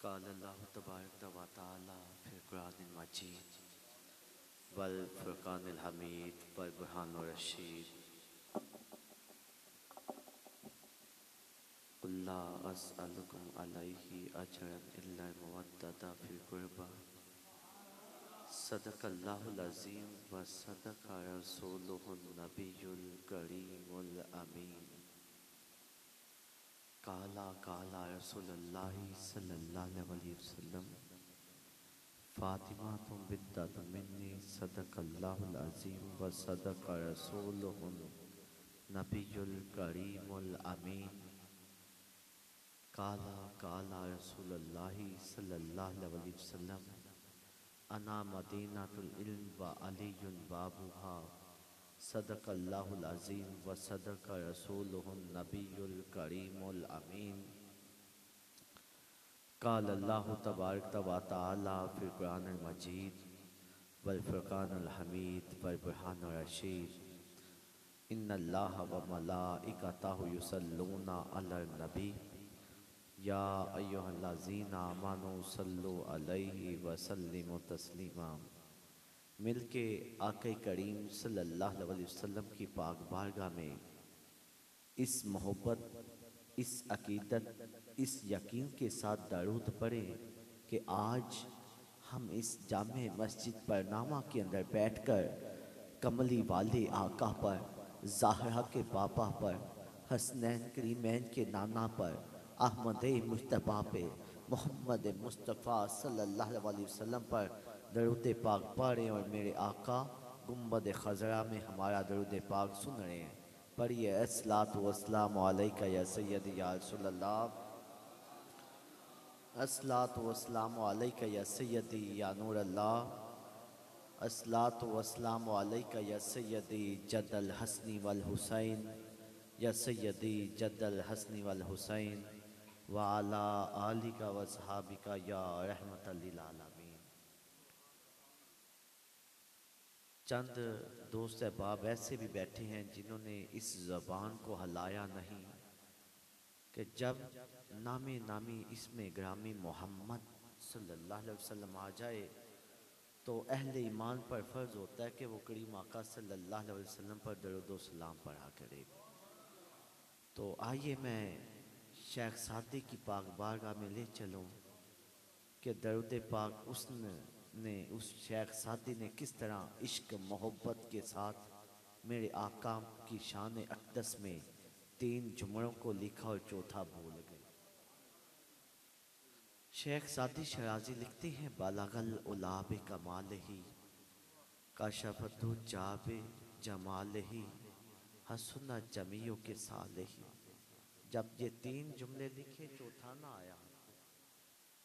क़ाल अल्लाहु तबारक व तआला फ़िल क़ुरानिल मजीद वल फ़ुरक़ानिल हमीद वल बुरहानिर रशीद क़ुल ला अस्अलुकुम अलैहि अजरन इल्ला मवद्दता फ़िल क़ुरबा सदक़ल्लाहुल अज़ीम व सदक़ रसूलुहुन नबियुल करीमुल अमीन। काला काला रसूलुल्लाहि सल्लल्लाहु अलैहि वसल्लम फ़ातिमा तुम बिद्दत मिन्नी सदक़ल्लाहुल अज़ीम व सदक़ रसूलुहुन नबियुल करीमुल अमीन। काला काला रसूलुल्लाहि सल्लल्लाहु अलैहि वसल्लम अना मदीनातुल इल्म व अलीयुन बाबुहा सदक़ल्लाहुल अज़ीम व सदक़ रसूलुहुन नबियुल करीमुल अमीन। क़ाल अल्लाहु तबारक व तआला फ़िल क़ुरानिल मजीद वल फ़ुरक़ानिल हमीद वल बुरहानिर रशीद इन्नल्लाह व मलाइकतहु युसल्लूना अलन नबी या अय्युहल्लज़ीना आमनू सल्लु अलैहि व सल्लिमु तस्लीमा। मिलके आक़ा करीम सल्लल्लाहु अलैहि वसल्लम की पाक बारगाह में इस मोहब्बत, इस अक़ीदत, इस यकीन के साथ दरूद पढ़ें कि आज हम इस जामे मस्जिद परनामा के अंदर बैठकर कमली वाले आका पर, ज़हरा के बाबा पर, हसनैन करीमैन के नाना पर, अहमद मुश्तबा पे, मोहम्मद मुस्तफ़ा सल्लल्लाहु अलैहि वसल्लम पर दरूद पाक पढ़ें और मेरे आका गुंबद खजरा में हमारा दरूद पाक सुन रहे हैं। पढ़िए अस्सलातु वस्सलामु अलैका या सय्यदी या रसूलल्लाह, अस्सलातु वस्सलामु अलैका या सय्यदी या नूरल्लाह, अस्सलातु वस्सलामु अलैका या सय्यदी जद्दल हसनी वल हुसैन, या सय्यदी जद्दल हसनी वल हुसैन व अला आलिका व सहाबिका या रहमतल लिल आलमीन। चंद दोस्त अहबाब ऐसे भी बैठे हैं जिन्होंने इस ज़बान को हलाया नहीं कि जब नामे नामी इसमें ग्रामी मोहम्मद सल्लल्लाहु अलैहि वसल्लम आ जाए तो अहले ईमान पर फ़र्ज़ होता है कि वो करीम आका सल्लल्लाहु अलैहि वसल्लम पर दरूद व सलाम पढ़ा करे। तो आइए मैं शेख सादी की पाक बारगाह में ले चलूँ कि दरूद पाक उसने उस शेख सादी ने किस तरह इश्क मोहब्बत के साथ मेरे आका की शान अक़दस में 3 जुमलों को लिखा और चौथा भूल गए। शेख सादी शराजी लिखते हैं बलगल उलाब कमाल ही कशफतु जाबे जमाल ही हसना जमियों के साल ही। जब ये 3 जुमले लिखे चौथा ना आया,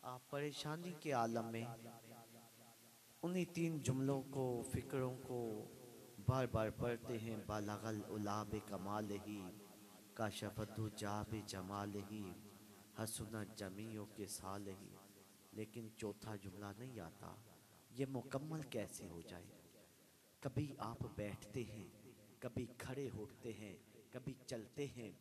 आप परेशानी के आलम में उन्हीं 3 जुमलों को, फ़िक्रों को बार बार पढ़ते हैं। बलगल उलाब कमाल ही काशफतु जाब जमाल ही हसना जमियों के साल ही, लेकिन चौथा जुमला नहीं आता। ये मुकम्मल कैसे हो जाए? कभी आप बैठते हैं, कभी खड़े होते हैं, कभी चलते हैं,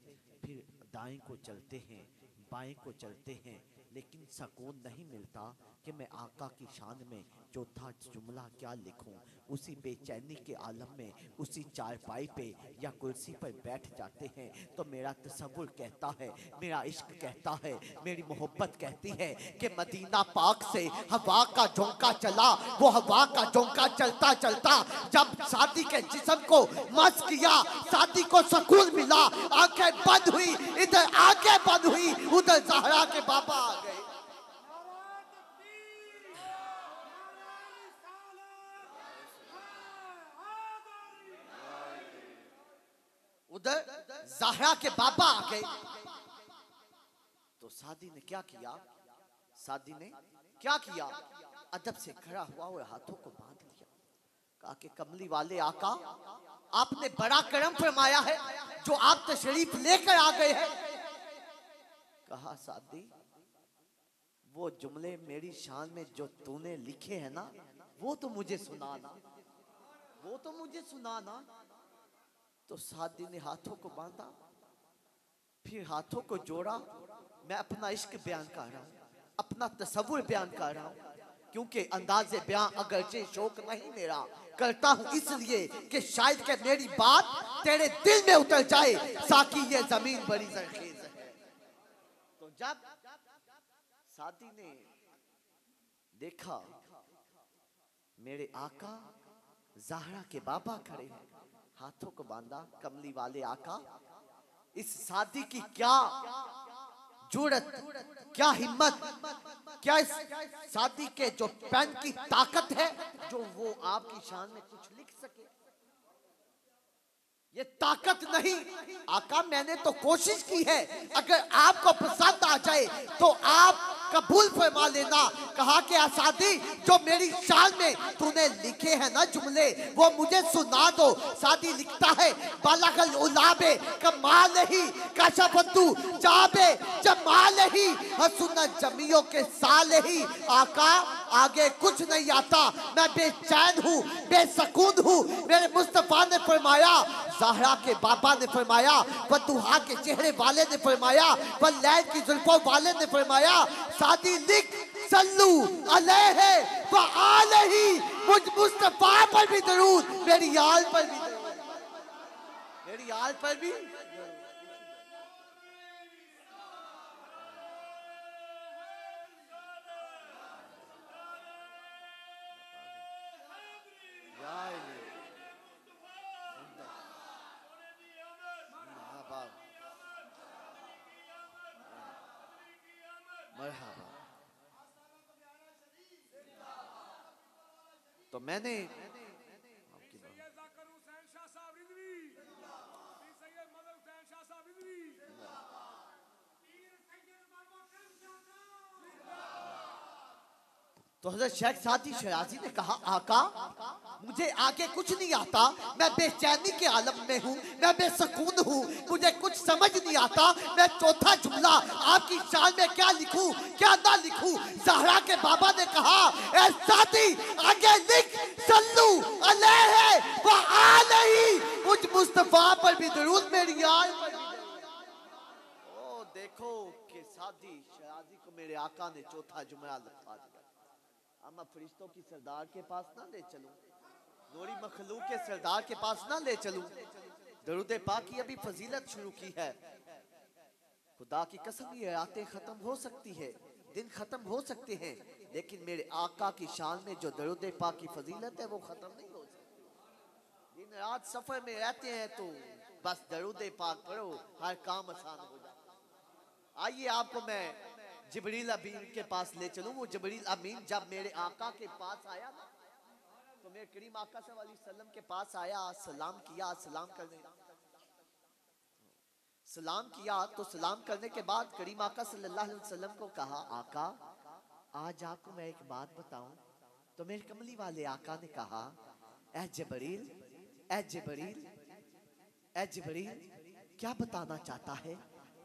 फिर दाएं को चलते हैं, बाएं को चलते हैं, लेकिन सुकून नहीं मिलता कि मैं आका की शान में चौथा जुमला क्या लिखूं। उसी बेचैनी के आलम में उसी चारपाई पे या कुर्सी पर बैठ जाते हैं तो मेरा तसव्वुर कहता है, मेरा इश्क कहता है, मेरी मोहब्बत कहती है कि मदीना पाक से हवा का झोंका चला। वो हवा का झोंका चलता चलता जब सादी के जिस्म को मस किया, सादी को सुकून मिला, आंखें बंद हुई, इधर आंखें बंद हुई, उधर ज़हरा के बाबा आ गए। उधर ज़हरा के बाबा आ गए। तो सादी ने क्या किया? सादी ने क्या किया? अदब से खड़ा हुआ और हाथों को बांध लिया। कहा कि कमली वाले आका, आपने बड़ा करम फरमाया है जो आप तशरीफ लेकर आ गए हैं। कहा सादी, वो जुमले मेरी शान में जो तूने लिखे हैं ना, वो तो मुझे सुनाना, वो तो मुझे सुनाना। तो सादी ने हाथों को बांधा, फिर हाथों को जोड़ा, मैं अपना इश्क बयान कर रहा हूं। अपना तसव्वुर बयान कर रहा हूं, क्योंकि अंदाज़े बयान अगरचे शौक नहीं मेरा, करता हूं इसलिए कि शायद कि मेरी बात तेरे दिल में उतर जाए। साकी ये जमीन बड़ी जरखेज है। तो जब सादी ने देखा मेरे आका ज़हरा के बाबा खड़े हैं, हाथों को बांधा, कमली वाले आका, इस सादी की क्या जुर्रत, क्या हिम्मत, क्या इस सादी के जो पेन की ताकत है जो वो आपकी शान में कुछ लिख सके। ये ताकत नहीं आका, मैंने तो कोशिश की है, अगर आपको पसंद आ जाए तो आप कबूल फरमा लेना। कहा कि आसादी जो मेरी शान में तूने लिखे हैं ना जुमले, वो मुझे सुना दो। सादी लिखता है बालागल उलाबे कमाल ही काशाफतु जाबे जमाल ही हसुना जमियों के साल ही। आका आगे कुछ नहीं आता, मैं बेचैन हूँ, बेसकून हूँ। मेरे मुस्तफा ने फरमाया, ज़हरा के बाबा ने फरमाया, बदुहा के चेहरे वाले ने फरमाया, लैल की जुल्फों वाले ने फरमाया, सादी लिख सल्लू अलैहि व आलही, मुझ मुस्तफा पर भी दरूद, मेरी आल पर भी दरूद, मेरी आल पर भी। तो मैंने तो हज़रत शेख सादी शराजी ने कहा, आका मुझे आगे कुछ नहीं आता, मैं बेचैनी के आलम में हूँ, मैं बेसकून हूँ, मुझे कुछ समझ नहीं आता। मैं चौथा जुमला आपकी शान में क्या लिखूं, क्या ना लिखूं। ज़हरा के बाबा ने कहा, ए सादी आगे लिख सल्लू अलैहि व आलही, मुझ मुस्तफा पर भी दरूद, मेरी आल पर भी दरूद। ओ देखो कि सादी शराजी को मेरे आका ने चौथा जुमला लिखा दिया। अब मैं फरिश्तों की सरदार के पास ना ले चलूं, नूरी मखलूक के सरदार के पास ना ले चलूं। दरूद पाक की अभी फजीलत शुरू की है। खुदा की कसम, ये रातें खत्म हो सकती है, दिन खत्म हो सकते हैं, लेकिन मेरे आका की शान में जो दरूद पाक की फजीलत है वो खत्म नहीं हो सकती। दिन रात सफर में रहते हैं तो बस दरूद पाक पढ़ो, हर काम आसान हो जाए। आइए आपको मैं जिब्रील अमीन के पास ले चलूं। वो जिब्रील अमीन जब मेरे आका के पास आया ना, तो मेरे करीम आका सल्लल्लाहु अलैहि वसल्लम के पास आया, सलाम किया, सलाम किया तो सलाम करने के बाद करीम आका सल्लल्लाहु अलैहि वसल्लम को कहा, आका आज आपको मैं एक बात बताऊं। तो मेरे कमली वाले आका ने कहा, ए जिब्रील, ए जिब्रील, ए जिब्रील, क्या बताना चाहता है।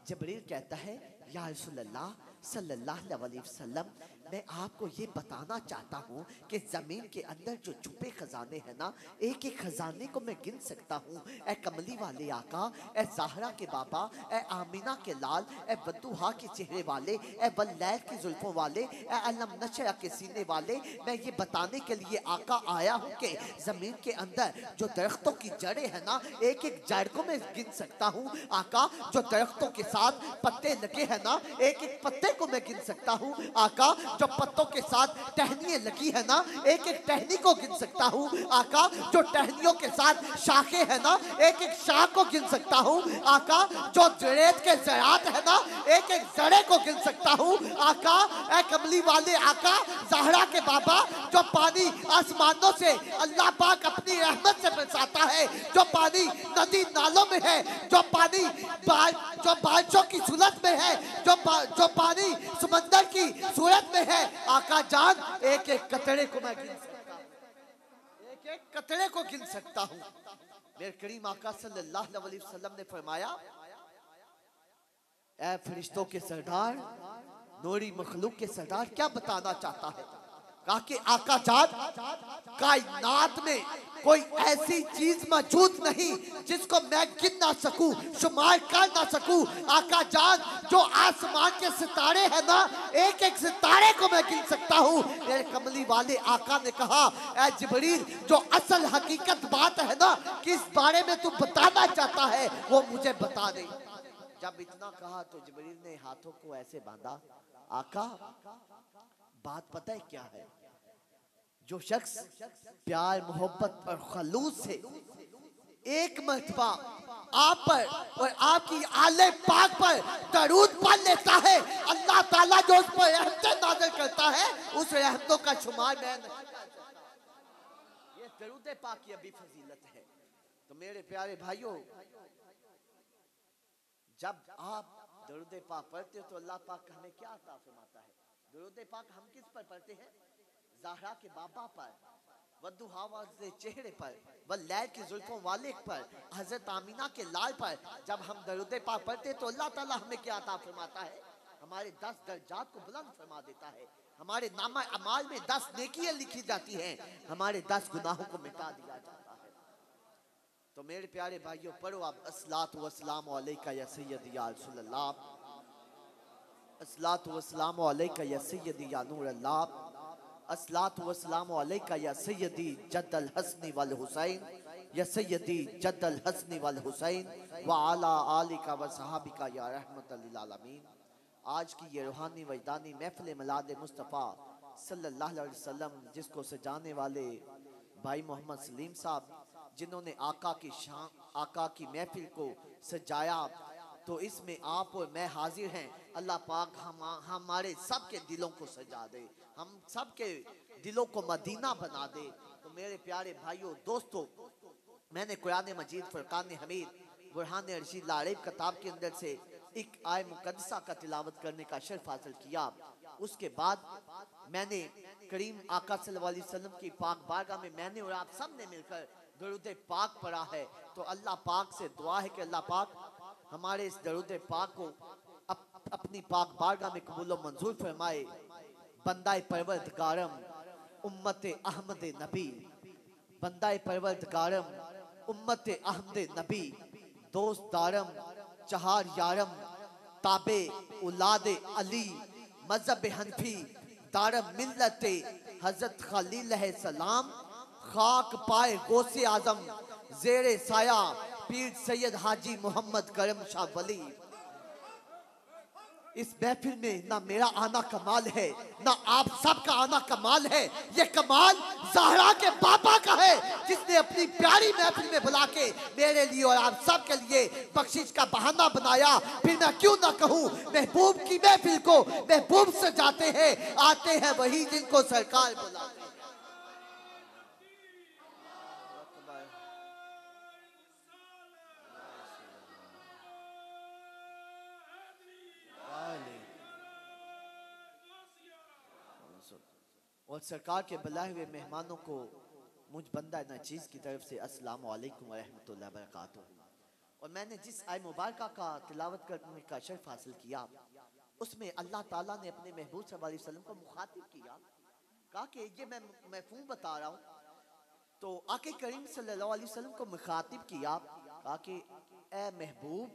जिब्रील कहता है, या रसूल अल्लाह सल्लल्लाहु अलैहि वसल्लम, मैं आपको ये बताना चाहता हूँ कि ज़मीन के अंदर जो छुपे खजाने हैं ना, एक एक खजाने को मैं गिन सकता हूँ। ए कमली वाले आका, ए ज़हरा के बाबा, ए आमिना के लाल, ए बद्दुहा के चेहरे वाले, ए वल्लैल की जुल्फों वाले, ए अलम नशरा के सीने वाले, मैं ये बताने के लिए आका आया हूँ कि ज़मीन के अंदर जो दरख्तों की जड़ें हैं ना, एक एक जड़ को मैं गिन सकता हूँ। आका जो दरख्तों के साथ पत्ते लगे हैं ना, एक एक पत्ते को मैं गिन सकता हूँ। आका जो पत्तों के साथ टहनियां लगी है ना, एक एक टहनी को गिन सकता हूँ। आका जो टहनियों के साथ शाखें है ना, एक एक शाख को गिन सकता हूँ। आका जो जरेत के ज़रात है ना, एक एक जड़े को गिन सकता हूँ। आका ए कमली वाले आका, ज़हरा के बाबा, जो पानी आसमानों से अल्लाह पाक अपनी रहमत से बरसाता है, जो पानी नदी नालों में है, जो पानी जो बारिशों की सूरत में है, जो पानी समंदर की सूरत में है, आका जान एक एक कतरे को मैं गिन सकता हूँ, एक एक कतरे को गिन सकता हूँ। मेरे करीम आका सल्लल्लाहु अलैहि वसल्लम ने फरमाया, ए फरिश्तों के सरदार, नूरी मखलूक के सरदार, क्या बताना चाहता है। कहा कि आका जान, कायनात में कोई ऐसी चीज मौजूद नहीं जिसको मैं गिन ना सकूं, शुमार कर ना सकूं। आका जान, जो आसमान के सितारे हैं ना, एक एक सितारे को मैं गिन सकता हूं। मेरे कमली वाले आका ने कहा, ऐ जिब्रील, जो असल हकीकत बात है ना, किस बारे में तू बताना चाहता है वो मुझे बता दे। जब इतना कहा तो जिब्रील ने हाथों को ऐसे बांधा, आका बात पता है क्या है? जो शख्स प्यार मोहब्बत और खलूस से एक मर्तबा आप पर और आपकी आले पाक पर दरूद पढ़ लेता है, अल्लाह ताला जो उस पर रहमतें नाज़िल करता है, उस रहमतों का शुमार मैं नहीं कर सकता। ये दरूद पाक की अभी फजीलत है। तो मेरे प्यारे भाइयों, जब आप दरूद पाक पढ़ते हो तो अल्लाह पाक हमें क्या अता फरमाता है? दरूद पाक हम किस पर पढ़ते हैं? ज़हरा के बाबा पर, वद्दुहा के चेहरे पर, वल्लैल की जुल्फों वाले पर, हजरत आमीना के लाल पर जब हम दरूद पाक पढ़ते हैं तो अल्लाह ताला हमें क्या अता फरमाता है? हमारे 10 दर्जात को बुलंद फरमा देता है। हमारे नामा अमाल में 10 नेकियां लिखी जाती हैं, हमारे 10 गुनाहों को मिटा दिया जाता है। तो मेरे प्यारे भाइयों, पढ़ो आप, अस्सलातु वस्सलामु अलैका या सय्यदी या रसूलल्लाह, अस्सलातु वस्सलामु अलैका या सय्यदी या नूरल्लाह, अस्सलातु वस्सलामु अलैका या सय्यदी जद्दल हसनी वल हुसैन, या सय्यदी जद्दल हसनी वल हुसैन व अला आलिका व सहाबिका या रहमतल लिल आलमीन। आज की ये रूहानी वजदानी महफिल मिलाद मुस्तफ़ा सल्लल्लाहु अलैहि वसल्लम, जिसको सजाने वाले भाई मोहम्मद सलीम साहब, जिन्होंने आका की महफिल को सजाया, तो इसमें आप और मैं हाजिर हैं। अल्लाह पाक हमारे सब के दिलों को सजा दे, हम सब के दिलों को मदीना बना दे। तो मेरे प्यारे भाइयों दोस्तों, मैंने कुरान मजीद फुरकान हमीद बुरहान रशीद लारिब किताब के अंदर से एक आय मुकद्दसा का तिलावत करने का शर्फ हासिल किया। उसके बाद मैंने करीम आका सल्लल्लाहु अलैहि वसल्लम की पाक बारगाह में मैंने और आप सब ने मिलकर दरूद पाक पढ़ा है। तो अल्लाह पाक से दुआ है कि अल्लाह पाक हमारे इस दरूद पाक को अपनी पाक बारगाह में कबूल व मंजूर फरमाए। बंदाए परवरदिगारम उम्मत अहमद नबी, बंदाए परवरदिगारम उम्मत अहमद नबी, दोस्त दारम चहार यारम, ताबे उलाद अली, मजहब हनफी दारम मिल्लत हजरत खलील सलाम, खाक पाए गौसे आजम जेरे साया पीर सैयद हाजी मोहम्मद करम शाह वली। इस महफिल में ना मेरा आना कमाल है, ना आप सबका आना कमाल है। ये कमाल ज़हरा के बाबा का है, जिसने अपनी प्यारी महफिल में बुला के मेरे लिए और आप सब के लिए बख्शिश का बहाना बनाया। फिर मैं क्यों ना कहूँ, महबूब की महफिल को महबूब से जाते हैं, आते हैं वही जिनको सरकार बुलाते हैं। और सरकार के बुलाए हुए मेहमानों को मुझ बंदा नचीज़ की तरफ से अस्सलामु अलैकुम व रहमतुल्लाहि व बरकातुहू। और मैंने जिस आय मुबारका का तिलावत करने का शर्फ हासिल किया, उसमें अल्लाह ताला ने अपने महबूब सल्लल्लाहु अलैहि वसल्लम को मुखातिब किया। कहा कि ये मैं मफ़हूम बता रहा हूँ। तो आके करीम सल्लल्लाहु अलैहि वसल्लम को मुखातिब किया, कहा कि ए महबूब,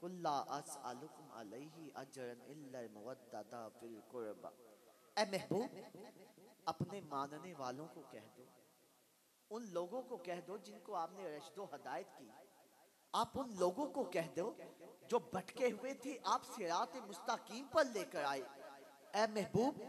कुल्ला अस्अलुकुम अलैहि अजरन इल्ला मवद्दता फिल कुर्बा। ए महबूब, अपने मानने वालों को कह दो, उन लोगों को कह दो जिनको आपने रश्दो हदायत की, आप उन लोगों को कह दो जो भटके हुए थे, आप सिरात मुस्तकीम पर लेकर आए। ए महबूब,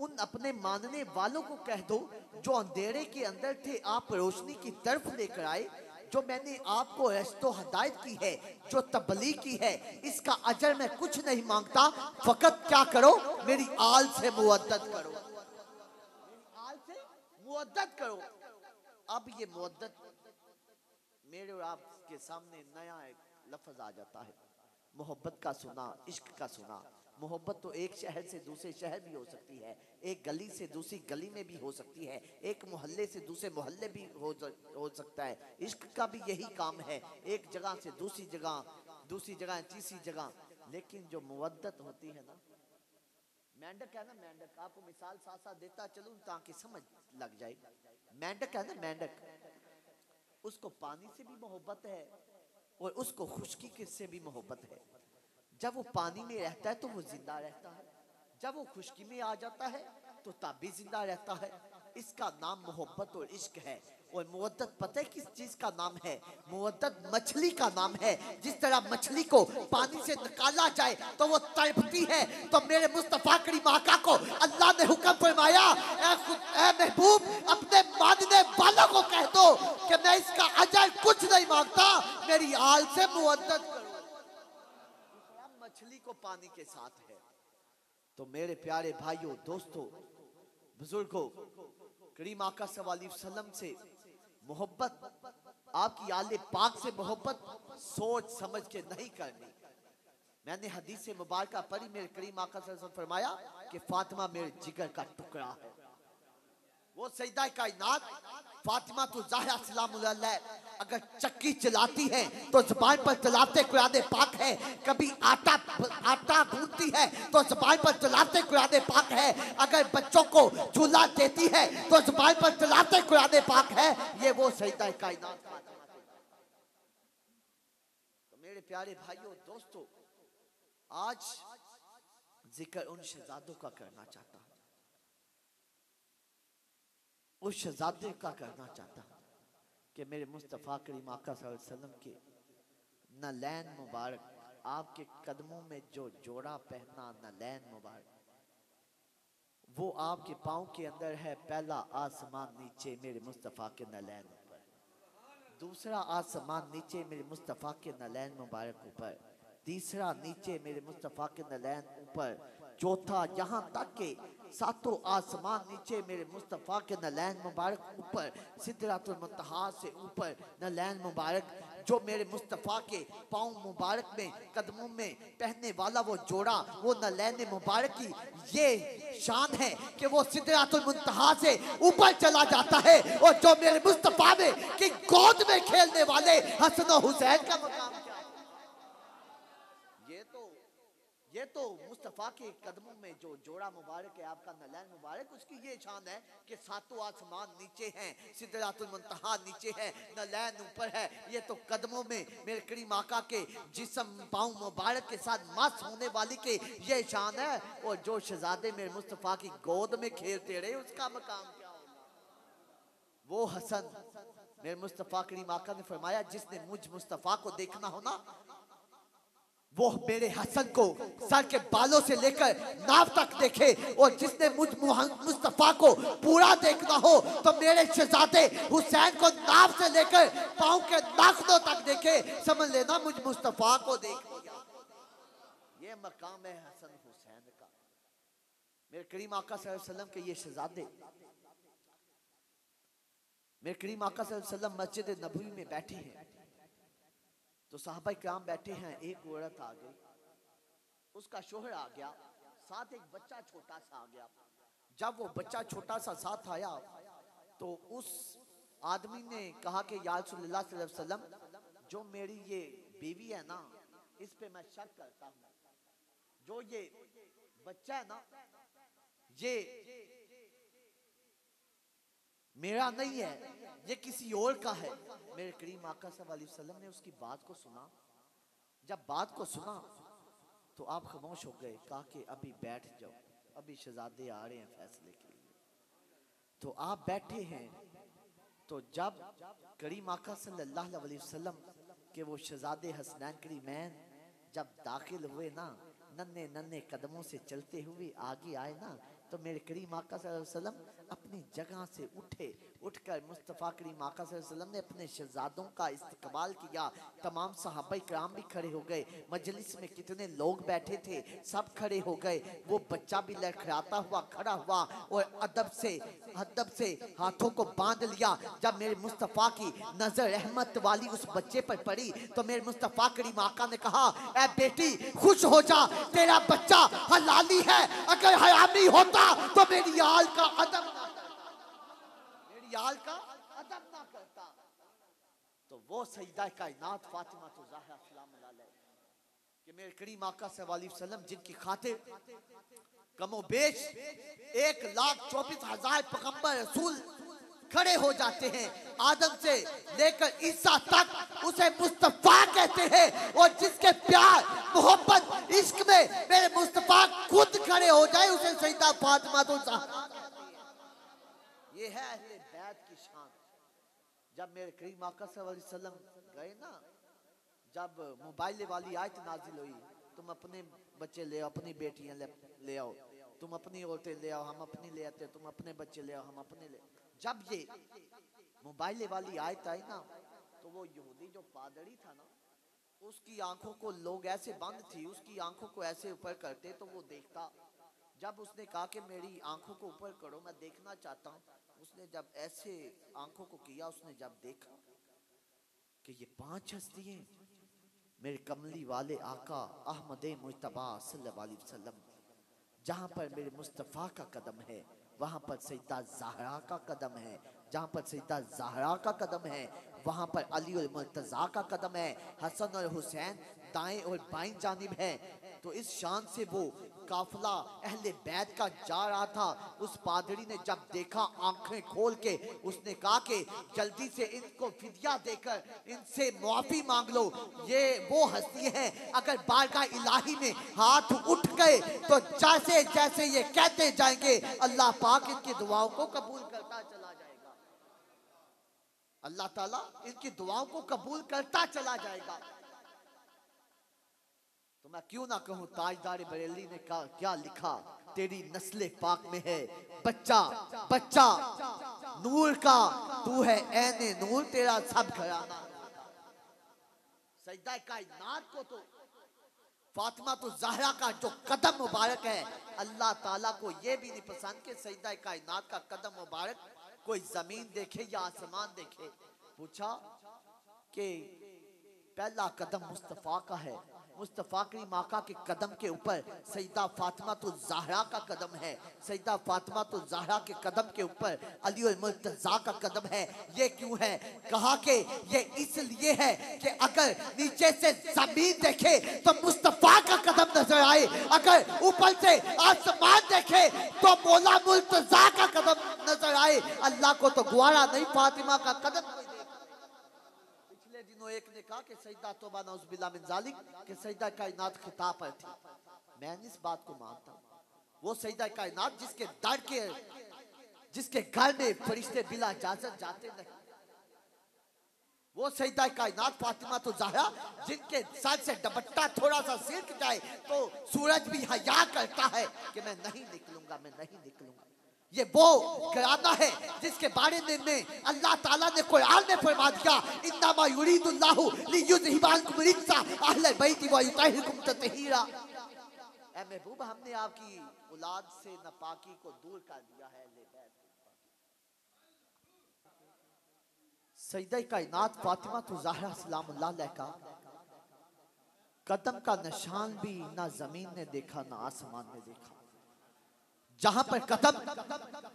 उन अपने मानने वालों को कह दो जो अंधेरे के अंदर थे, आप रोशनी की तरफ लेकर आए। जो मैंने आपको रश्तो हदायत की है, जो तबलीग की है, इसका अजर मैं कुछ नहीं मांगता, फकत क्या करो, मेरी आल से मुवद्दत करो, आल से मुवद्दत करो। अब ये मुवद्दत मेरे और आपके सामने नया एक लफ्ज आ जाता है, मोहब्बत का सुना, इश्क का सुना। मोहब्बत तो एक शहर से दूसरे शहर भी हो सकती है, एक गली से दूसरी गली में भी हो सकती है, एक मोहल्ले से दूसरे मोहल्ले भी हो सकता है। इश्क का भी यही काम है, एक जगह से दूसरी जगह, दूसरी जगह तीसरी जगह। लेकिन जो मुवद्दत होती है ना, मेंढक है ना, मेंढक, आपको मिसाल साथ साथ देता चलूं ताकि समझ लग जाए। मेंढक है ना, मेंढक, उसको पानी से भी मोहब्बत है और उसको खुश्की से भी मोहब्बत है। जब वो पानी में रहता है तो वो जिंदा रहता है, जब वो खुश्की में आ जाता है तो तब भी जिंदा रहता है। इसका नाम मोहब्बत और इश्क है। और मुवद्दत पता है किस चीज का नाम है? मुवद्दत मछली का नाम है। जिस तरह मछली को पानी से निकाला जाए तो वो तड़पती है, तो मेरे मुस्तफा करीम आका को अल्लाह ने हुक्म फरमाया, ऐ महबूब अपने मानने वालों को कह दो कि मैं इसका अजर कुछ नहीं मांगता, मेरी आल से मुवद्दत करो। मछली को पानी के साथ है। तो मेरे प्यारे भाइयों, दोस्तों, बुजुर्गों, करीम आका सल्लल्लाहु अलैहि वसल्लम से मोहब्बत, आपकी आले पाक से मोहब्बत सोच समझ के नहीं करनी। मैंने हदीस मुबारका पढ़ी, मेरे करीम आका सल्लल्लाहु अलैहि वसल्लम फरमाया कि फातिमा मेरे जिगर का टुकड़ा है। वो सैयदा कायनात फातिमा तो ज़हरा सलामुल्लाह अलैहा अगर चक्की चलाती है तो ज़बान पर चलाते कुरान पाक है। कभी आटा भूनती है तो ज़बान पर चलाते कुरान पाक है। अगर बच्चों को झूला देती है तो ज़बान पर चलाते कुरान पाक है। ये वो सैयदा कायनात फातिमा। तो मेरे प्यारे भाइयों, दोस्तों, आज जिक्र उन शहजादों का करना चाहता हूं, उस शहजादे का करना चाहता हूं कि मेरे मुस्तफ़ा करीम आका सल्लल्लाहु अलैहि वसल्लम के नलैन मुबारक, आपके कदमों में जो जोड़ा पहना नलैन मुबारक, वो आपके पाँव के अंदर है। पहला आसमान नीचे मेरे मुस्तफ़ा के नलैन ऊपर, दूसरा आसमान नीचे मेरे मुस्तफ़ा के नलैन मुबारक ऊपर, तीसरा नीचे मेरे मुस्तफ़ा के नलैन ऊपर, चौथा यहाँ तक के सातों आसमान नीचे मेरे मुस्तफ़ा के नलैन मुबारक ऊपर, सिदरातुल मुंतहा से ऊपर नलैन मुबारक। जो मेरे मुस्तफ़ा के पाँव मुबारक में कदमों में पहनने वाला वो जोड़ा, वो नलैन मुबारक की ये शान है कि वो सिदरातुल मुंतहा से ऊपर चला जाता है। और जो मेरे मुस्तफ़ा में की गोद में खेलने वाले हसन और हुसैन का मकाम क्या है? ये तो मुस्तफ़ा के कदमों में जो जोड़ा मुबारक है, आपका नलैन मुबारक, उसकी ये शान है कि सातों आसमान नीचे हैं, सिदरातुल मुंतहा नीचे है, नलैन ऊपर है। ये तो कदमों में मेरे करीम आका के जिस्म पाँव मुबारक के साथ मस्त होने वाली के ये शान है। और जो शहजादे मेरे मुस्तफ़ा की गोद में खेलते रहे, उसका मकाम क्या होगा? वो हसन, मेरे मुस्तफ़ा करीम आका ने फरमाया, जिसने मुझ मुस्तफ़ा को देखना हो ना, वो मेरे हसन को सर के बालों से लेकर नाव तक देखे। और जिसने मुझ मुस्तफ़ा को पूरा देखना हो तो मेरे शहजादे हुसैन को नाव से लेकर पाँव के नाखूनों तक देखे। समझ लेना मुझ मुस्तफ़ा को देख लिया। ये मकाम है हसन हुसैन का। मेरे करीम आका सल्लल्लाहु अलैहि वसल्लम के ये शहजादे, मेरे करीम आका सल्लल्लाहु अलैहि वसल्लम मस्जिद नबवी में बैठे हैं, तो साहबा किराम बैठे हैं। एक औरत आ गई, उसका शोहर आ गया, साथ एक बच्चा छोटा सा आ गया। जब वो बच्चा छोटा सा साथ आया तो उस आदमी ने कहा कि या रसूलल्लाह सल्लल्लाहु अलैहि वसल्लम, जो मेरी ये बीवी है ना, इस पे मैं शक करता हूँ। जो ये बच्चा है ना, ये मेरा नहीं है, ये किसी और का है। मेरे करीम आका सल्लल्लाहु अलैहि वसल्लम ने उसकी बात को सुना। जब बात को सुना तो आप खामोश हो गए, कहा कि अभी बैठ जाओ, अभी शहजादे आ रहे हैं फैसले के लिए। तो आप बैठे हैं, तो जब करीम आका सल्लल्लाहु अलैहि वसल्लम के वो शहजादे हसनैन करीमैन जब दाखिल हुए ना, नन्हे नन्हे कदमों से चलते हुए आगे आए ना, तो मेरे करीम आका सल्लल्लाहु अलैहि वसल्लम अपनी जगह से उठे। उठकर मुस्तफ़ा करीम आका सल्लल्लाहु अलैहि वसल्लम ने अपने शहजादों का इस्तकबाल किया। तमाम सहाबा इकराम भी खड़े हो गए, मजलिस में कितने लोग बैठे थे सब खड़े हो गए। वो बच्चा भी लड़खड़ाता हुआ खड़ा हुआ और अदब से हाथों को बांध लिया। जब मेरे मुस्तफ़ा की नजर रहमत वाली उस बच्चे पर पड़ी तो मेरे मुस्तफ़ा करीम आका ने कहा, ऐ बेटी खुश हो जा, तेरा बच्चा हलाली है, अगर हरामी होता तो मेरी आल का अदब ना करता, मेरी आल का अदब ना करता। तो वो सैयदा कायनात फातिमा तो ज़हरा सलाम अलैहा कि मेरे करीम आका सल्लल्लाहु अलैहि वसल्लम जिनकी खातिर कमोबेश 1,24,000 पैगंबर रसूल खड़े हो जाते हैं। आदम से लेकर ईसा तक उसे मुस्तफा कहते हैं, और जिसके प्यार मोहब्बत इश्क में मेरे मुस्तफा खुद खड़े हो जाए उसे सईदा फातिमा तो ज़हरा कहते हैं। ये है अहले बैत की शान। जब मेरे करीम आका सल्लल्लाहु अलैहि वसल्लम गए ना, जब मोबाइल वाली आयत नाजिल हुई, तुम अपने बच्चे ले आओ, अपनी बेटियां ले आओ, तुम अपनी औरतें ले आओ, हम अपनी ले आते, तुम अपने बच्चे ले आओ, हम अपने ले। जब ये मोबाइल वाली आयत आई ना, तो वो यहूदी जो पादरी था ना, उसकी आंखों को लोग ऐसे बंद थी, उसकी आंखों को ऐसे ऊपर करते तो वो देखता। जब उसने कहा कि मेरी आंखों को ऊपर करो, मैं देखना चाहता हूँ, उसने जब ऐसे आंखों को किया, उसने जब देखा कि ये 5 हस्तियां मेरे कमली वाले आका अहमद मुज्तबा सल्लल्लाहु अलैहि वसल्लम, जहाँ पर मेरे मुस्तफ़ा का कदम है वहाँ पर सईदा ज़हरा का कदम है, जहाँ पर सईदा ज़हरा का कदम है वहाँ पर अली और मुर्तज़ा का कदम है, हसन और हुसैन दाएं और बाएं जानिब है। तो इस शान से वो काफिला अहले बैत का जा रहा था। उस पादरी ने जब देखा आंखें खोल के, उसने कहा कि जल्दी से इनको फिदिया देकर इनसे मुआफी मांग लो। ये वो हस्ती है अगर बारगाह इलाही में हाथ उठ गए तो जैसे जैसे ये कहते जाएंगे अल्लाह पाक इनकी दुआओं को कबूल करता चला जाएगा। अल्लाह ताला इनकी दुआओं को कबूल करता चला जाएगा। तो मैं क्यों ना कहूं, ताजदार बरेली ने क्या लिखा, तेरी नस्ले पाक में है बच्चा बच्चा नूर का, तू है ऐने नूर, तेरा सब घराना। सजदा कायनात को तो फातिमा तो ज़हरा का जो कदम मुबारक है, अल्लाह ताला को ये भी नहीं पसंद कि सजदा कायनात का कदम मुबारक कोई जमीन देखे या आसमान देखे। पूछा कि पहला कदम मुस्तफ़ा का है, मुस्तफ़ा की माका के कदम के ऊपर सईदा फातिमा तो ज़हरा का कदम है, सईदा फातिमा तो ज़हरा के कदम के ऊपर अली और मुर्तज़ा का कदम है। ये क्यों है? कहा कि ये इसलिए है कि अगर नीचे से ज़मीन देखे तो मुस्तफ़ा का कदम नजर आए, अगर ऊपर से आसमान देखे तो मौला मुर्तज़ा का कदम नजर आए। अल्लाह को तो गुवारा नहीं फातिमा का कदम। दिनों एक ने कहा कि सईदा तौबा नौज़ुबिल्लाह मिन ज़ालिक कि सईदा कायनात खिताब पर थी। मैं इस बात को मानता हूँ, वो सईदा कायनात जिसके दर के जिसके घर में फरिश्ते बिला इजाजत जाते नहीं, वो सईदा कायनात फातिमा तो ज़हरा जिनके सर से दुपट्टा थोड़ा सा सिरक जाए तो सूरज भी हया करता है कि मैं नहीं निकलूंगा, मैं नहीं निकलूंगा। ये वो घराना है जिसके बारे में अल्लाह ताला ने कुरान में फरमा दिया, इन्नमा युरीदुल्लाहु लियुज़हिबा अन्कुम रिज्सा अहल बैति व युतहिरकुम तत्हीरा। ऐ महबूब, हमने आपकी औलाद से नापाकी को दूर कर दिया है। सईदा कायनात फातिमा तो ज़हरा सलामुल्लाह अलैहा का कदम का निशान भी ना जमीन ने देखा ना आसमान ने देखा। जहां पर कदम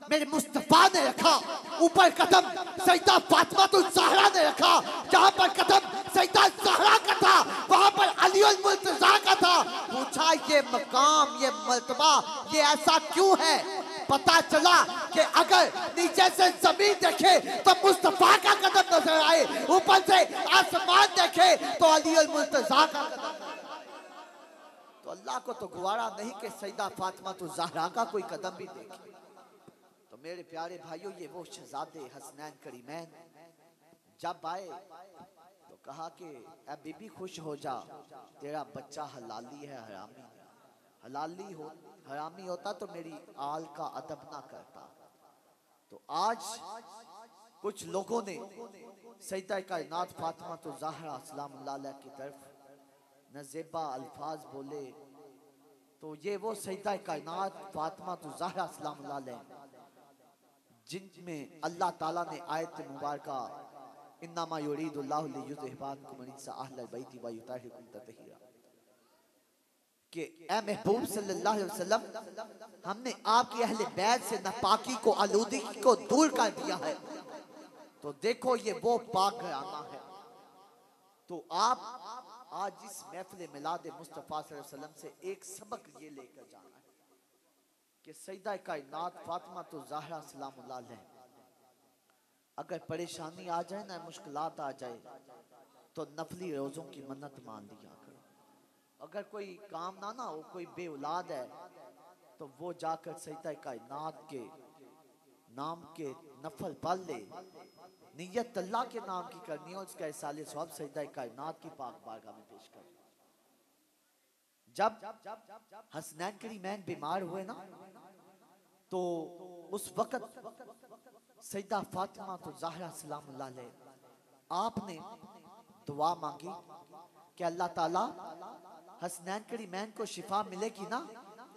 मेरे मुस्तफा ने रखा, ऊपर कदम सईदा फातिमा तो ज़हरा ने रखा। जहां पर कदम सईदा ज़हरा का था वहां पर अली और मुर्तज़ा का था। पूछा ये मकाम, ये मर्तबा, ये ऐसा क्यों है? पता चला कि अगर नीचे से जमीन देखे तो मुस्तफा का कदम नजर आए, ऊपर से आसमान देखे तो अली और मुर्तज़ा का कदम। तो अल्लाह को तो गुवारा नहीं कि सईदा फातिमा तो ज़हरा का कोई कदम भी देखे। तो मेरे प्यारे भाइयों, ये वो शहजादे हसनैन करीमैन जब आए तो कहा कि ऐ बीबी खुश हो जा, तेरा बच्चा हलाली है, हरामी हलाली हो हरामी होता तो मेरी आल का अदब ना करता। तो आज कुछ लोगों ने सईदा कायनात फातिमा तो ज़हरा सलामुल्लाह अलैहा की तरफ नज़ेबा अल्फाज बोले, तो ये वो सईदा कायनात फातिमा तो ज़हरा सलामुल्लाह अलैहा जिनमें अल्लाह ताला ने आयत मुबारका इन्नमा युरीदुल्लाहु लियुज़हिबा अन्कुम रिज्सा अहलल बैति व युतहिरकुम तत्हीरा कि ऐ महबूब सल्लल्लाहु अलैहि वसल्लम, हमने आपकी अहले बैत से नापाकी को, आलूदगी को दूर कर दिया है। तो देखो ये वो पाक घराना है। तो आप आज इस महफिल मिलाद मुस्तफ़ा सल्लल्लाहु अलैहि वसल्लम से एक सबक ये लेकर जाना है कि सैयदा कायनात फातिमा तो ज़हरा सलामुल्लाह अलैह अगर परेशानी आ जाए ना, मुश्किलात आ जाए, तो नफली रोज़ों की मन्नत मान लिया करो। अगर कोई काम ना हो, कोई बे औलाद है, तो वो जाकर सैयदा कायनात के नाम के नफल पढ़ ले। नियत अल्लाह के नाम की करनी है, उसका इसाले सवाब सैयदा कायनात की पाक बारगाह में पेश कर। जब हसनैन करीमैन बीमार हुए ना, तो उस वक्त सैयदा फातिमा तो ज़हरा सलामुल्लाह अलैह आपने दुआ मांगी कि अल्लाह ताला हसनैन करीमैन को शिफा मिलेगी ना,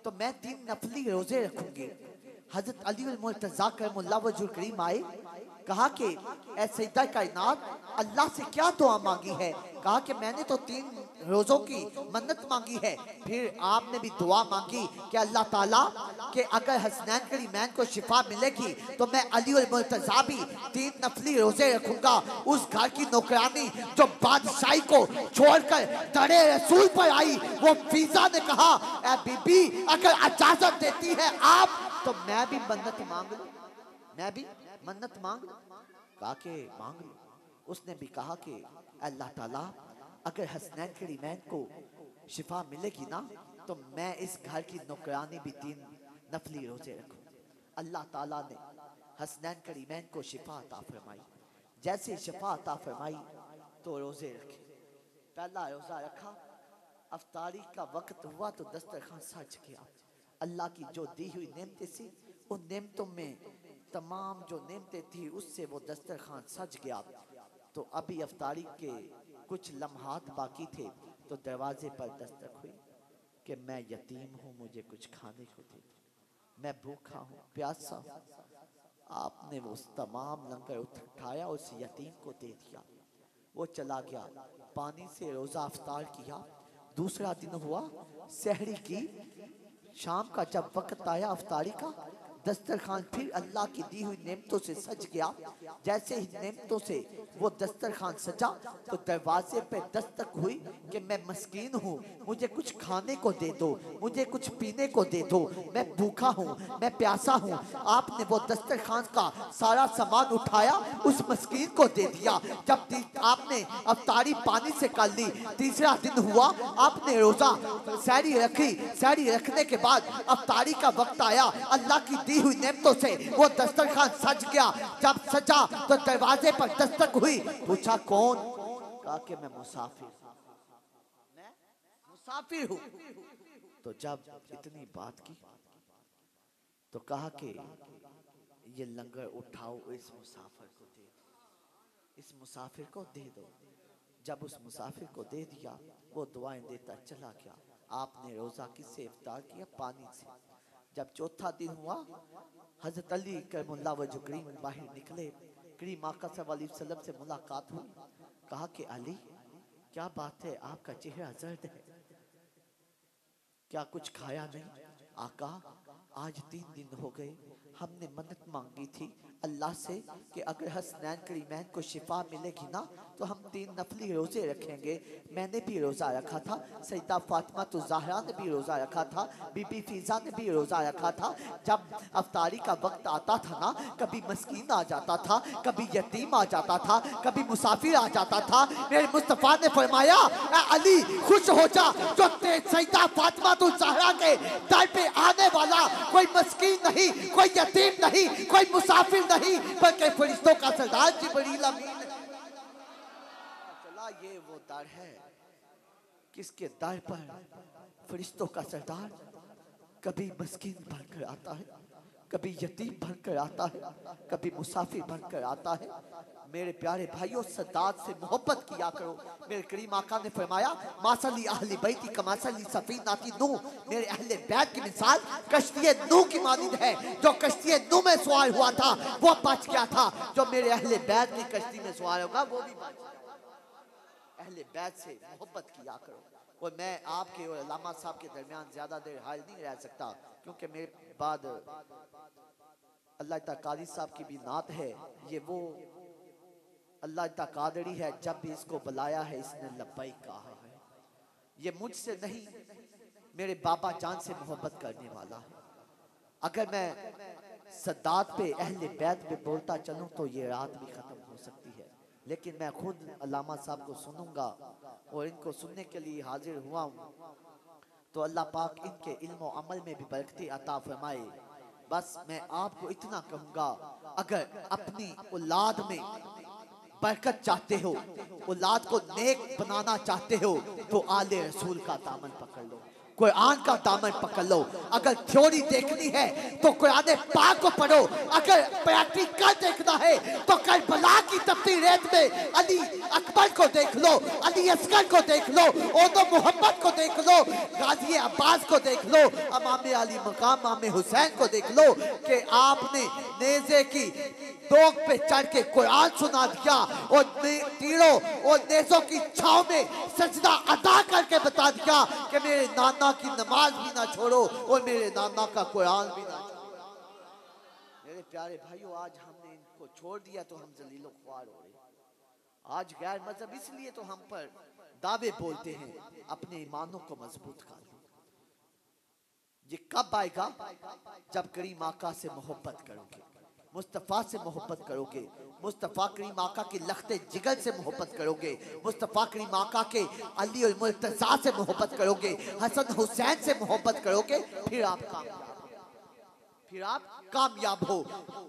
तो मैं 3 नफली रोजे रखूंगी। हजरत अली मुर्तज़ा करमुल्लाह वजहुल करीम आए, कहा कि ऐ सैयदा कायनात अल्लाह से क्या दुआ मांगी है? कहा कि मैंने तो 3 रोजों की मन्नत मांगी है। फिर आपने भी दुआ मांगी कि अल्लाह ताला कि अगर हसनैन करीमैन को शिफा मिलेगी तो मैं अली और मुर्तज़ा भी 3 नफली रोजे रखूंगा। उस घर की नौकरानी जो बादशाही को छोड़कर दरे रसूल पर आई, वो फीजा ने कहा, ऐ बीबी अगर इजाजत देती है आप, तो मैं भी मन्नत मांग लूं, मैं भी मन्नत मांग लूं। कहा कि मांग लो। उसने भी कहा कि अल्लाह ताला अगर हसनैन करीमैन को शिफा मिलेगी ना, तो मैं इस घर की नौकरानी भी 3 नफली रोजे रखूं। अल्लाह ताला ने हसनैन करीमैन को शिफा अता फरमाई। जैसे शिफा अता फरमाई तो रोजे रखे। पहला रोजा रखा, अफ्तारी का वक्त हुआ तो दस्तरखान सज गया। अल्लाह की जो दी हुई नेमतें थी, उन नेमतों में तमाम जो नेमतें थी उससे वो दस्तरखान सज गया। तो अभी अफ्तारी के कुछ लम्हात बाकी थे, तो दरवाजे पर दस्तक हुई कि मैं यतीम हूँ, मुझे कुछ खाने को दे दो, मैं भूखा हूँ, प्यासा हूँ। आपने वो तमाम लंगर उठाया, उस यतीम को दे दिया। वो चला गया, पानी से रोजा अफ्तार किया। दूसरा दिन हुआ, सहरी की, शाम का जब वक्त आया अफ्तारी का, दस्तरखान फिर अल्लाह की दी हुई नेमतों से सज गया। जैसे ही नेमतों से वो दस्तरखान सजा, तो दरवाजे पे दस्तक हुई कि मैं मस्कीन हूँ, मुझे कुछ खाने को दे दो, मुझे कुछ पीने को दे दो, मैं भूखा हूँ, मैं प्यासा हूँ। आपने वो दस्तरखान का सारा सामान उठाया, उस मस्कीन को दे दिया। जब आपने अफ्तारी पानी से कर ली, तीसरा दिन हुआ, आपने रोजा सहरी रखी। सहरी रखने के बाद अफ्तारी का वक्त आया, अल्लाह की दी हुई नेमतों से वो दस्तरखान सज गया। जब सजा तो दरवाजे पर दस्तक हुई। पूछा कौन? कहा कि मैं मुसाफिर, मैं मुसाफिर हूँ। तो जब इतनी बात की तो कहा कि ये लंगर उठाओ, इस मुसाफिर को दे दो, इस मुसाफिर को दे दो। जब उस मुसाफिर को दे दिया, वो दुआएं देता चला गया। आपने रोजा किससे इफ्तार किया? पानी से। जब चौथा दिन हुआ, हजरत अली करमुल्लाह वजह करीम बाहर निकले, करीम आका सल्लल्लाहु अलैहि वसल्लम से मुलाकात हुई। कहा कि अली क्या बात है, आपका चेहरा जर्द है, क्या कुछ खाया नहीं? आका आज 3 दिन हो गए, हमने मन्नत मांगी थी अल्लाह से कि अगर हसनैन करीमैन को शिफा मिलेगी ना, तो हम 3 नफली रोजे रखेंगे। मैंने भी रोजा रखा था, सैयदा फातिमा तो ज़हरा ने भी रोजा रखा था, बीबी फीजा ने भी रोजा रखा था। जब अफ्तारी का वक्त आता था ना, कभी मस्कीन आ जाता था, कभी यतीम आ जाता था, कभी मुसाफिर आ जाता था। मेरे मुस्तफ़ा ने फरमाया, अली खुश हो जा, जो सैयदा फातिमा तो ज़हरा के दर पे आने वाला कोई मस्कीन नहीं, कोई यतीम नहीं, कोई मुसाफिर नहीं, बल्कि फरिश्तों का सरदार जिब्रील अमीन। चला ये वो दर है, किसके दर पर फरिश्तों का सरदार कभी मस्कीन बनकर आता है, कभी यतीम बनकर आता है, कभी मुसाफिर बनकर आता है। मेरे प्यारे भाइयों, सदात से मोहब्बत किया करो। मेरे करीम आका ने फरमाया, मासली अहले बैती कमासली सफीनाती नूह, मेरे अहले बैत की मिसाल कश्ती नूह की मानिंद है। जो कश्ती नूह में सवार हुआ था वो बच गया था, जो मेरे अहले बैत की कश्ती में सवार होगा वो भी बच गया। अहले बैत से मोहब्बत किया करो। और मैं आपके और अल्लामा साहब के दरमियान ज्यादा देर हाजिर नहीं रह सकता, क्योंकि मेरे बाद अल्लाह ताला कादी साहब की भी नात है। ये वो अल्लाह ताला कादरी है, जब भी इसको बुलाया है इसने लब्बैक कहा है। ये मुझसे नहीं, मेरे बाबा जान से मोहब्बत करने वाला है। अगर मैं सद्दात पे, अहले बैत पे बोलता चलूं तो ये रात भी खत्म हो सकती है, लेकिन मैं खुद अल्लामा साहब को सुनूंगा और इनको सुनने के लिए हाजिर हुआ हूँ। तो अल्लाह पाक इनके इल्म और अमल में भी बरकती अता फरमाए। बस मैं आपको इतना कहूँगा, अगर अपनी औलाद में बरकत चाहते हो, औलाद को नेक बनाना चाहते हो, तो आले रसूल का दामन पकड़ लो, कुरान का दामन पकड़ लो। अगर थ्योरी देखनी है तो कुरान पाक को पढ़ो, अगर प्रैक्टिकल देखना है तो करबला की तपती रेत में अली अकबर को देख लो, अली असगर को देख लो, ओदो मोहम्मद को देख लो, गाजी अब्बास को देख लो, इमाम अली मकाम इमाम हुसैन को देख लो कि आपने नेज़े की दोग पे चढ़ के कुरान सुना दिया और तीरों और नेज़ों की छाव में सजदा अदा करके बता दिया कि मेरे नाना की नमाज भी ना छोड़ो और मेरे नाना का कुरान भी ना छोड़ो। मेरे प्यारे भाइयों, आज हमने इनको छोड़ दिया तो हम जलीलो ख्वार हो रहे। आज गैर मजहब इसलिए तो हम पर दावे बोलते हैं, अपने ईमानों को मजबूत कर लो। ये कब आएगा? जब करीम आका से मोहब्बत करोगे, मुस्तफ़ा से मोहब्बत करोगे, मुस्तफ़ा करीम आका के लख्ते जिगर से मोहब्बत करोगे, मुस्तफ़ा करीम आका के अली और मुर्तज़ा से मोहब्बत करोगे, हसन हुसैन से मोहब्बत करोगे, फिर आप कामयाब हो।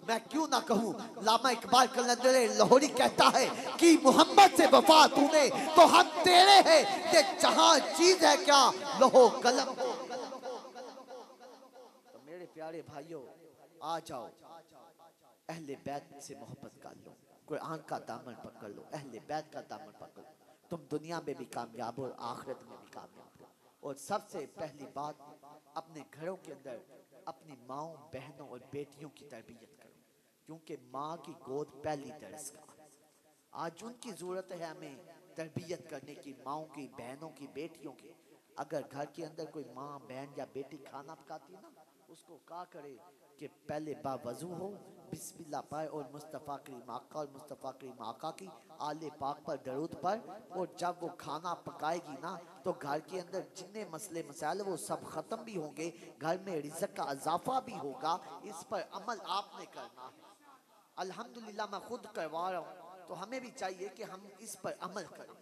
मैं क्यों ना कहूँ, लामा इकबाल कलंदर लाहौरी कहता है कि मोहम्मद से वफा तूने तो हम तेरे हैं, ये जहां चीज है क्या लहो कलम। तो मेरे प्यारे भाइयों, आ जाओ, अहले बैत से मोहब्बत कर लो, कुरान का दामन पकड़ लो, अहले बैत का दामन पकड़ लो, तुम दुनिया में भी कामयाब हो और आखिरत में भी कामयाब हो। और सबसे पहली बात, अपने घरों के अंदर अपनी माओ, बहनों और बेटियों की तरबियत करो, क्योंकि माँ की गोद पहली दरसगाह है। आज उनकी जरूरत है हमें तरबियत करने की, माओ की, बहनों की, बेटियों की। अगर घर के अंदर कोई माँ, बहन या बेटी खाना पकाती है ना, उसको क्या करे कि पहले बावजू हो, बिस्मिल्लाह पाए और मुस्तफ़ा करीम आका और मुस्तफ़ा करीम आका की आले पाक पर दरूद पर, और जब वो खाना पकाएगी ना तो घर के अंदर जितने मसले मसाइल वो सब ख़त्म भी होंगे, घर में रिज़्क़ का इजाफा भी होगा। इस पर अमल आपने करना है। अल्हम्दुलिल्लाह मैं खुद करवा रहा हूँ, तो हमें भी चाहिए कि हम इस पर अमल करें।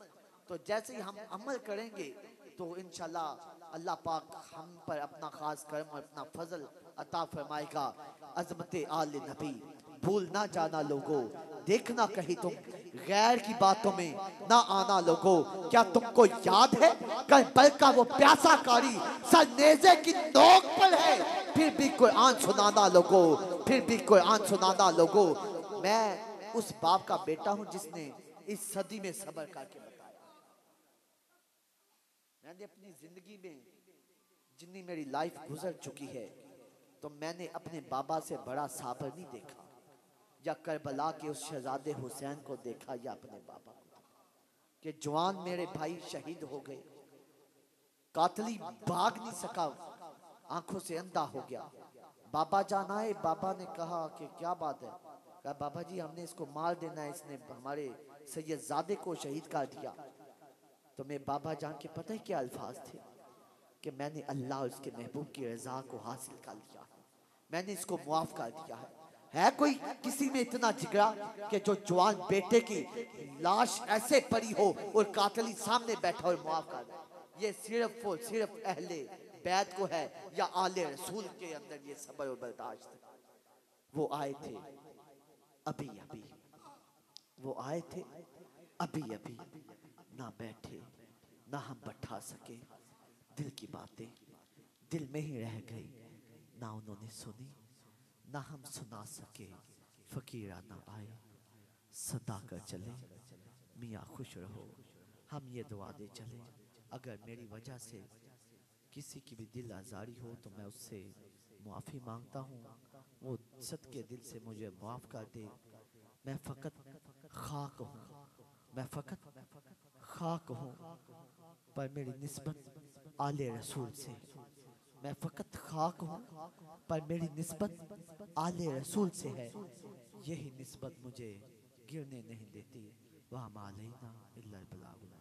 तो जैसे ही हम अमल करेंगे तो इंशाल्लाह अल्लाह पाक हम पर अपना खास करम और अपना फजल अता फरमाएगा। अजमत आले नबी भूल ना जाना लोगो, देखना कहीं तुम गैर की बातों में ना आना लोगो। क्या तुमको याद है करबल का वो प्यासा कारी सर नेज़े की नोक पर है, फिर भी कुरान सुनाना लोगो, फिर भी कुरान सुनाना लोगो। मैं उस बाप का बेटा हूँ जिसने इस सदी में सब्र करके बताया। मैंने अपनी जिंदगी में जितनी मेरी लाइफ गुजर चुकी है, तो मैंने अपने बाबा से बड़ा साबर नहीं देखा, या करबला के उस शहजादे हुसैन को देखा, या अपने बाबा को, कि जवान मेरे भाई शहीद हो गए, कातली भाग नहीं सका, आंखों से अंधा हो गया। बाबा जान आए, बाबा ने कहा कि क्या बात है? कहा बाबा जी हमने इसको मार देना है, इसने हमारे सैयदजादे को शहीद कर दिया। तो मैं बाबा जान के पता है क्या अल्फाज थे कि मैंने अल्लाह और उसके महबूब की रजा को हासिल कर लिया, मैंने इसको मुआफ कर दिया है कोई किसी में इतना जिगरा कि जो जवान बेटे की लाश ऐसे पड़ी हो और कातली सामने बैठा और मुआफ कर दे? ये सिर्फ और सिर्फ अहले बैत को है, या आले रसूल के अंदर ये सब्र और बर्दाश्त है। वो आए थे अभी अभी, वो आए थे अभी अभी, ना बैठे ना हम बैठा सके, दिल की बातें दिल में ही रह गई, ना उन्होंने सुनी ना हम सुना सके। फकीरा ना आए सदा कर चले, मियाँ खुश रहो हम ये दुआ दे चले। अगर मेरी वजह से किसी की भी दिल आज़ारी हो तो मैं उससे मुआफ़ी मांगता हूँ, वो सदके दिल से मुझे माफ़ कर दे। मैं फ़कत खाक हूँ, मैं फ़कत खाक हूँ, पर मेरी निस्बत आले रसूल से। मैं फ़कत खाक हूँ पर मेरी निस्बत आले रसूल से है। यही निस्बत मुझे गिरने नहीं देती। वह मालैना इल्लल बलागुल।